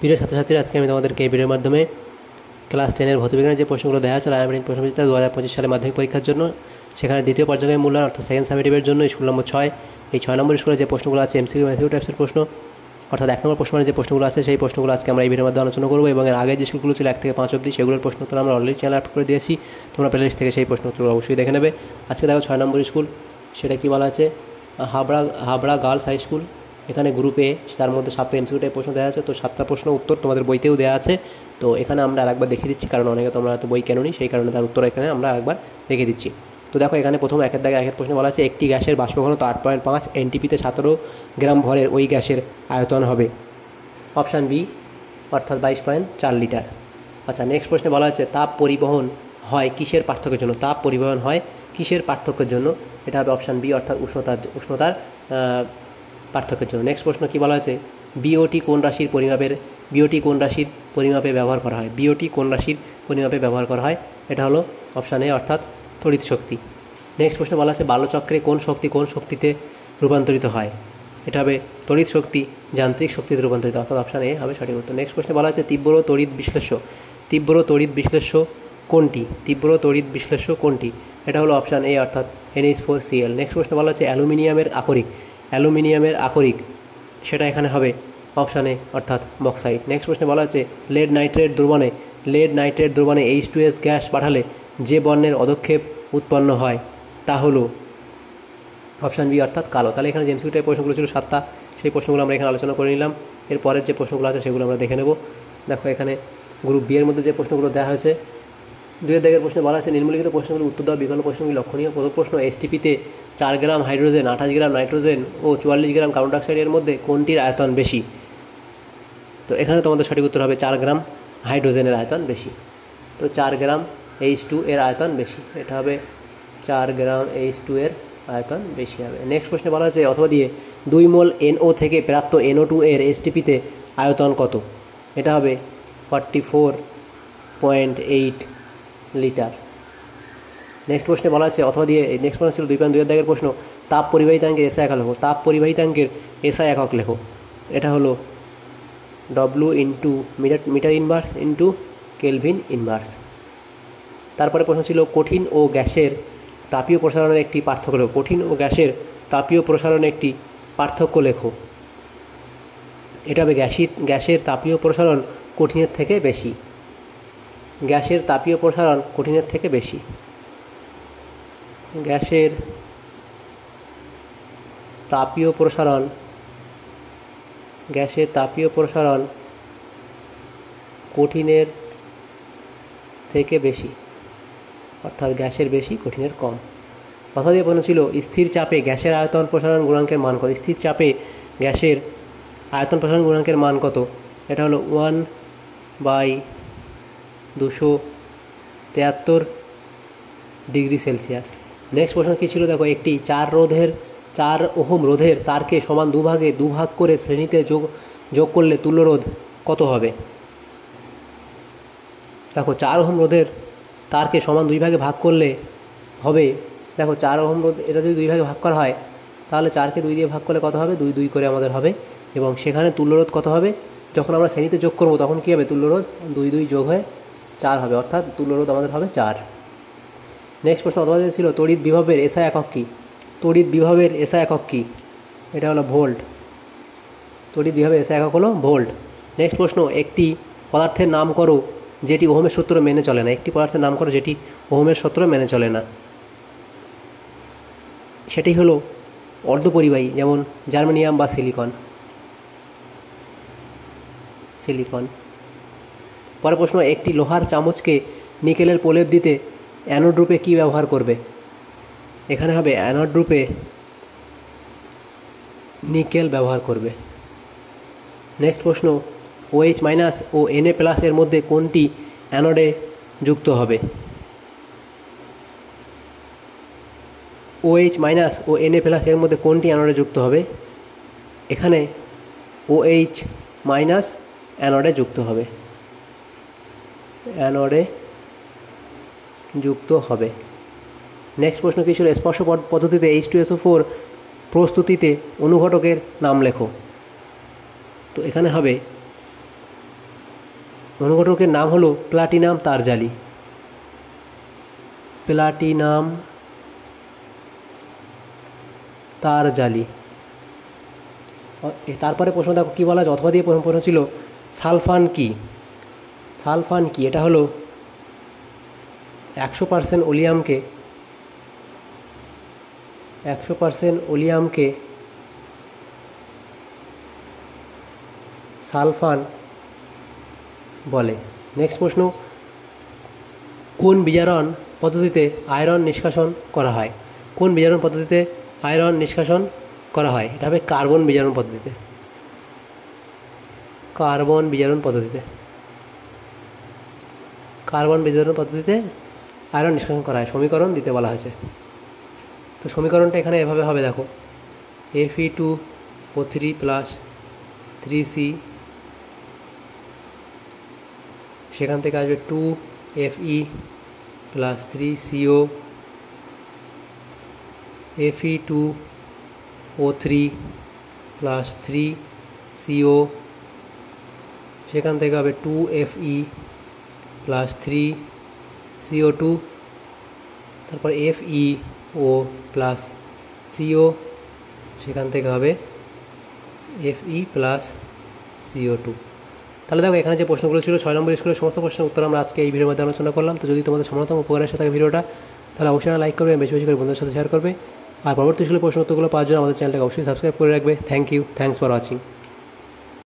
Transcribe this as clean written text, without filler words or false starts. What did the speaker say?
প্রিয় ছাত্রছাত্রীরা, আজকে আমি তোমাদেরকে এই ভিডিওর মাধ্যমে ক্লাস 10-এর ভৌতবিজ্ঞানের যে প্রশ্নগুলো দেওয়া হয়েছিল আয়ারবিন প্রশ্নবিচিত্রা 2025 সালে মাধ্যমিক পরীক্ষার জন্য, সেখানে দ্বিতীয় পর্যায়ের মূল্যায়ন অর্থাৎ সেকেন্ড সামেটিভের জন্য স্কুল নম্বর 6, এই 6 নম্বর স্কুলে যে প্রশ্নগুলো আছে এমসিকিউ টাইপসের প্রশ্ন, অর্থাৎ 1 নম্বর প্রশ্নের যে প্রশ্নগুলো আছে সেই প্রশ্নগুলো আজকে আমরা এই ভিডিওর মাধ্যমে আলোচনা করবো। এবং এর আগে যে স্কুলগুলো ছিল 1 থেকে 5 অবধি, সেগুলোর প্রশ্ন উত্তর আমরা অলরেডি চ্যানেল আপলোড করে দিয়েছি। তোমরা প্লেলিস্ট থেকে সেই প্রশ্ন উত্তর অবশ্যই দেখে নেবে। আজকে দেখো 6 নম্বর স্কুল, সেটা কি বলা আছে, হাবড়া গার্লস হাই স্কুল। এখানে গ্রুপে তার মধ্যে 7টা এমসিকিউ টাইপ প্রশ্ন দেওয়া আছে, তো 7টা প্রশ্ন উত্তর তোমাদের বইতেও দেওয়া আছে। তো এখানে আমরা আরেকবার দেখিয়ে দিচ্ছি, কারণ অনেকে তোমরা তো বই কেননি, সেই কারণে তার উত্তর এখানে আমরা আরেকবার দেখিয়ে দিচ্ছি। তো দেখো এখানে প্রথম একের দাগে একের প্রশ্নে বলা আছে একটি গ্যাসের বাষ্প ঘনত্ব 8.5 এনটিপিতে 17 গ্রাম ভরের ওই গ্যাসের আয়তন হবে অপশান বি, অর্থাৎ 22.4 লিটার। আচ্ছা, নেক্সট প্রশ্নে বলা আছে তাপ পরিবহন হয় কিসের পার্থক্যের জন্য, তাপ পরিবহন হয় কিসের পার্থক্যের জন্য, এটা হবে অপশান বি, অর্থাৎ উষ্ণতার পার্থক্যের জন্য। নেক্সট প্রশ্ন কি বলা আছে, বিওটি কোন রাশির পরিমাপে ব্যবহার করা হয়, বিওটি কোন রাশির পরিমাপে ব্যবহার করা হয়, এটা হলো অপশান এ, অর্থাৎ তড়িৎ শক্তি। নেক্সট প্রশ্ন বলা আছে বাল্যচক্রে কোন শক্তিতে রূপান্তরিত হয়, এটা হবে তড়িৎ শক্তি যান্ত্রিক শক্তিতে রূপান্তরিত, অর্থাৎ অপশান এ হবে সঠিক উত্তর। নেক্সট প্রশ্নে বলা আছে তীব্র তড়িৎ বিশ্লেষ্য কোনটি, এটা হলো অপশান এ, অর্থাৎ NH4Cl। নেক্সট প্রশ্নে বলা আছে অ্যালুমিনিয়ামের আকরিক, সেটা এখানে হবে অপশান এ, অর্থাৎ বক্সাইট। নেক্সট প্রশ্নে বলা আছে লেড নাইট্রেট দ্রবণে H2S গ্যাস পাঠালে যে বর্ণের অধক্ষেপ উৎপন্ন হয় তা হলো অপশান বি, অর্থাৎ কালো। তাহলে এখানে যে এমসিকিউ টাইপ প্রশ্নগুলো ছিল 7টা, সেই প্রশ্নগুলো আমরা এখানে আলোচনা করে নিলাম। এরপরের যে প্রশ্নগুলো আছে সেগুলো আমরা দেখে নেব। দেখো এখানে গ্রুপ বি এর মধ্যে যে প্রশ্নগুলো দেওয়া হয়েছে, 2 দাগের প্রশ্নে বলা আছে নিম্নলিখিত প্রশ্নগুলো উত্তর দেওয়া বিকল্প প্রশ্নগুলি লক্ষণীয়। প্রথম প্রশ্ন, এসটিপিতে 4 গ্রাম হাইড্রোজেন, 28 গ্রাম নাইট্রোজেন ও 44 গ্রাম কার্বন ডাইঅক্সাইডের মধ্যে কোনটির আয়তন বেশি? তো এখানে তোমাদের সঠিক উত্তর হবে 4 গ্রাম হাইড্রোজেনের আয়তন বেশি। তো 4 গ্রাম H2 এর আয়তন বেশি, এটা হবে 4 গ্রাম H2 এর আয়তন বেশি হবে। নেক্সট প্রশ্নে বলা আছে অথবা দিয়ে 2 মোল NO থেকে প্রাপ্ত NO2 এর এসটিপিতে আয়তন কত, এটা হবে 44.8 লিটার। নেক্সট প্রশ্নে বলা আছে অথবা দিয়ে, নেক্সট প্রশ্ন ছিল 2.2 দাগের প্রশ্ন, তাপ পরিবাহিতাঙ্কের এসআই একক লেখো, এসআই একক লেখো, এটা হলো W into metre inverse into kelvin inverse. তারপরে প্রশ্ন ছিল কঠিন ও গ্যাসের তাপীয় প্রসারণের একটি পার্থক্য লেখো, এটা হবে গ্যাসের তাপীয় প্রসারণ কঠিনের থেকে বেশি, গ্যাসের তাপীয় প্রসারণ কঠিনের থেকে বেশি, অর্থাৎ গ্যাসের বেশি কঠিনের কম। কথা দিয়ে প্রশ্ন ছিল স্থির চাপে গ্যাসের আয়তন প্রসারণ গুণাঙ্কের মান কত, এটা হলো 1/273 ডিগ্রি সেলসিয়াস। নেক্সট প্রশ্ন কী ছিল, দেখো একটি 4 ওহম রোধের তারকে সমান দুভাগ করে শ্রেণীতে যোগ করলে তুল্যরোধ কত হবে? দেখো 4 ওহম রোধের তারকে সমান 2 ভাগে ভাগ করলে হবে, দেখো 4 ওহম রোধ এটা যদি 2 ভাগে ভাগ করা হয় তাহলে 4কে 2 দিয়ে ভাগ করলে কত হবে, 2 করে আমাদের হবে। এবং সেখানে তুল্যরোধ কত হবে, যখন আমরা শ্রেণীতে যোগ করব তখন কী হবে, তুল্যরোধ 2 যোগ হয়ে 4 হবে, অর্থাৎ তুল্যরোধ আমাদের হবে 4। নেক্সট প্রশ্ন অথবা ছিল তড়িৎ বিভবের এসআই একক কি, এটা হলো ভোল্ট, তড়িৎ বিভবের এসআই একক হলো ভোল্ট। নেক্সট প্রশ্ন একটি পদার্থের নাম করো যেটি ওহমের সূত্র মেনে চলে না, সেটি হলো অর্ধপরিবাহী, যেমন জার্মেনিয়াম বা সিলিকন। পরের প্রশ্ন একটি লোহার চামচকে নিকেলের প্রলেপ দিতে অ্যানোড রূপে কী ব্যবহার করবে, এখানে হবে অ্যানোড রূপে নিকেল ব্যবহার করবে। নেক্সট প্রশ্ন OH- ও Na+ এর মধ্যে কোনটি অ্যানোডে যুক্ত হবে, OH- ও Na+ এর মধ্যে কোনটি অ্যানোডে যুক্ত হবে, এখানে OH- অ্যানোডে যুক্ত হবে। নেক্সট প্রশ্ন কী ছিল স্পর্শ পদ্ধতিতে H2SO4 প্রস্তুতিতে অনুঘটকের নাম লেখো, তো এখানে হবে অনুঘটকের নাম হলো প্লাটিনাম তারজালি। প্লাটিনাম তারজালি। তারপরে প্রশ্ন দেখো কী বলা আছে, অথবা দিয়ে প্রশ্ন ছিল সালফান কি। সালফান কি, এটা হলো 100% ওলিয়ামকে 100% ওলিয়ামকে সালফান বলে। নেক্সট প্রশ্ন, কোন বিজারণ পদ্ধতিতে আয়রন নিষ্কাশন করা হয়? কোন বিজারণ পদ্ধতিতে আয়রন নিষ্কাশন করা হয়? এটা হবে কার্বন বিজারণ পদ্ধতিতে। কার্বন বিজারণ পদ্ধতিতে কার্বন বিজারণ পদ্ধতিতে আয়রন নিষ্কাশন করা হয়। সমীকরণ দিতে বলা হয়েছে। তো সমীকরণটা এখানে এভাবে হবে, দেখো Fe2O3 প্লাস 3C, সেখান থেকে আসবে 2Fe plus 3CO, Fe2O3 plus 3CO, সেখান থেকে হবে 2Fe প্লাস 3CO2, তারপর FeO প্লাস CO, সেখান থেকে হবে Fe প্লাস CO2। তাহলে দেখো এখানে যে প্রশ্নগুলো ছিল 6 নম্বর স্কুলের সমস্ত প্রশ্নের উত্তর আমরা আজকে এই ভিডিওর মধ্যে আলোচনা করলাম। তো যদি তোমাদের সামান্যতম উপকার আসে থাকে ভিডিওটা, তাহলে অবশ্যই লাইক করবে, বেশি বেশি করে বন্ধুদের সাথে শেয়ার করবে। আর পরবর্তী স্কুলের প্রশ্ন উত্তরগুলো পাওয়ার জন্য আমাদের চ্যানেলটাকে অবশ্যই সাবস্ক্রাইব করে রাখবে। Thank you, thanks for watching.